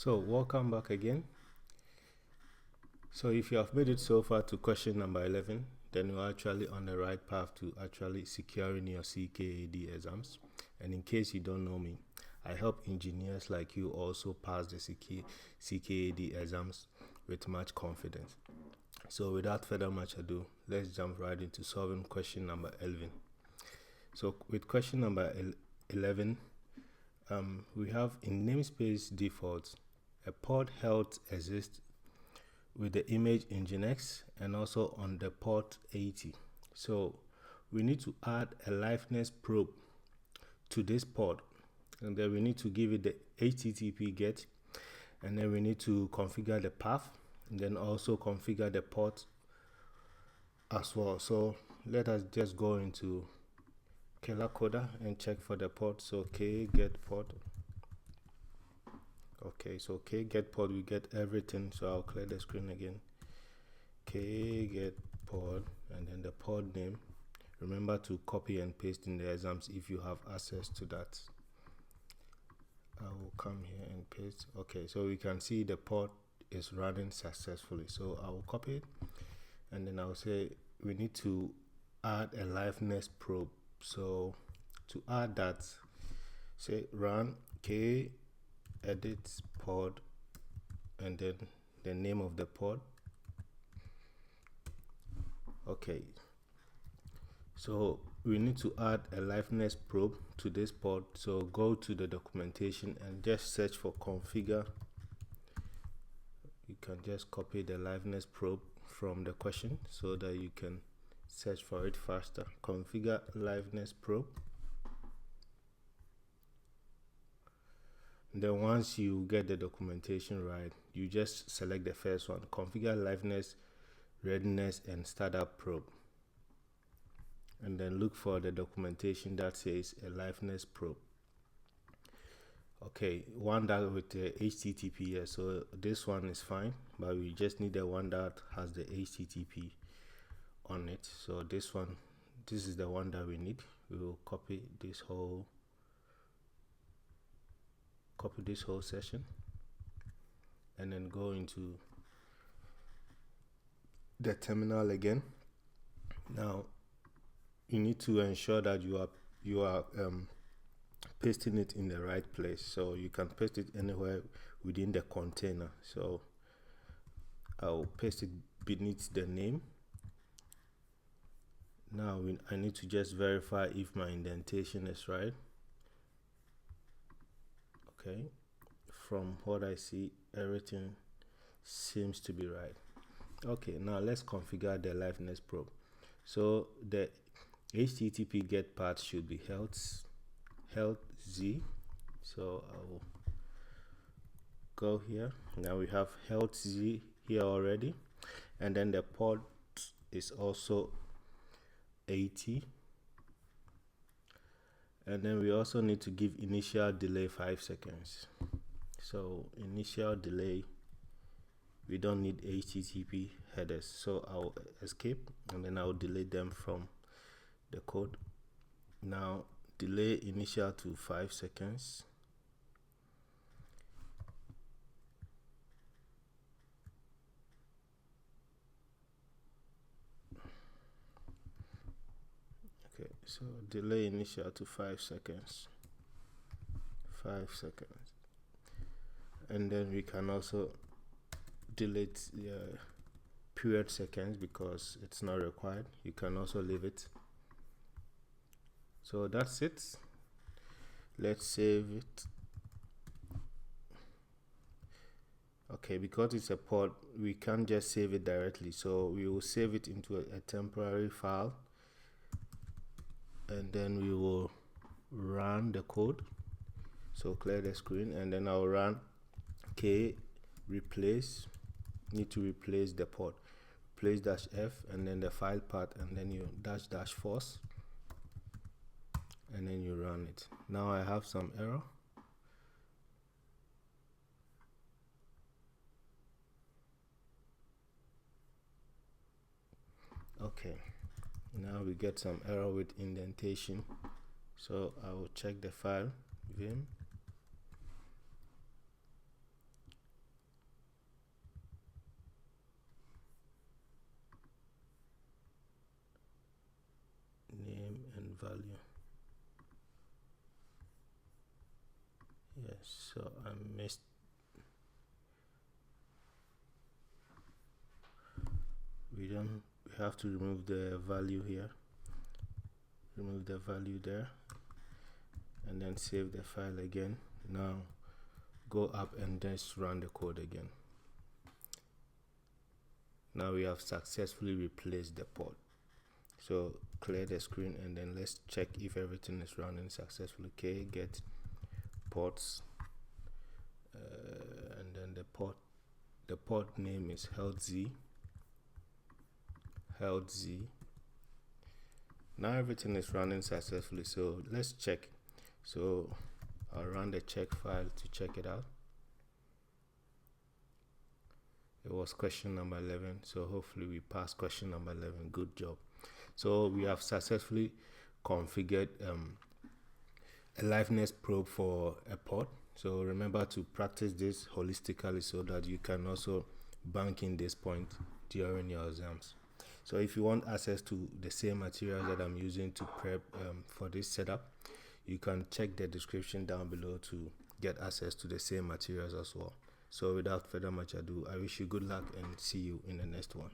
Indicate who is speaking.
Speaker 1: So welcome back again. So if you have made it so far to question number 11, then you're actually on the right path to actually securing your CKAD exams. And in case you don't know me, I help engineers like you also pass the CKAD exams with much confidence. So without further much ado, let's jump right into solving question number 11. So with question number 11, we have in namespace defaults, a pod health exists with the image Nginx and also on the port 80. So we need to add a livenessProbe to this pod, and then we need to give it the HTTP GET, and then we need to configure the path and then also configure the port as well. So let us just go into killer coder and check for the port. So get port. Okay, so get port, we get everything. So I'll clear the screen again. Get port and then the port name. Remember to copy and paste in the exams if you have access to that. I will come here and paste. Okay, so we can see the port is running successfully. So I will copy it and then I'll say we need to add a livenessProbe. So to add that, say run edit pod and then the name of the pod. Okay, so we need to add a livenessProbe to this pod. So go to the documentation and just search for configure. You can just copy the livenessProbe from the question so that you can search for it faster. Configure livenessProbe. Then once you get the documentation right, you just select the first one, configure liveness, readiness, and startup probe. And then look for the documentation that says a livenessProbe. Okay, one that with the HTTP, so this one is fine, but we just need the one that has the HTTP on it. So this is the one that we need. We will copy this whole session and then go into the terminal again. Now you need to ensure that you are pasting it in the right place. So you can paste it anywhere within the container. So I'll paste it beneath the name. Now I need to just verify if my indentation is right. Okay, from what I see, everything seems to be right. Okay, now let's configure the livenessProbe. So the HTTP GET path should be health Z. So I will go here. Now we have health Z here already, and then the port is also 80. And then we also need to give initial delay 5 seconds. So initial delay, we don't need HTTP headers. So I'll escape and then I'll delete them from the code. Now delay initial to 5 seconds. Okay, so delay initial to 5 seconds. 5 seconds. And then we can also delete the period seconds because it's not required. You can also leave it. So that's it. Let's save it. Okay, because it's a pod, we can't just save it directly. So we will save it into a temporary file. And then we will run the code. So clear the screen and then I'll run replace. Need to replace the port. Replace -f and then the file path and then you -force and then you run it. Now I have some error. Okay. Now we get some error with indentation. So I will check the file vim value. Yes, so I missed. We have to remove the value here. Remove the value there, and then save the file again. Now go up and just run the code again. Now we have successfully replaced the port. So clear the screen and then let's check if everything is running successfully. Okay, get ports, and then the port name is health Z. Now everything is running successfully, so let's check. So I'll run the check file to check it out. It was question number 11, so hopefully we passed question number 11. Good job. So we have successfully configured a liveness probe for a port. So remember to practice this holistically so that you can also bank in this point during your exams. So if you want access to the same materials that I'm using to prep for this setup, you can check the description down below to get access to the same materials as well. So without further much ado, I wish you good luck and see you in the next one.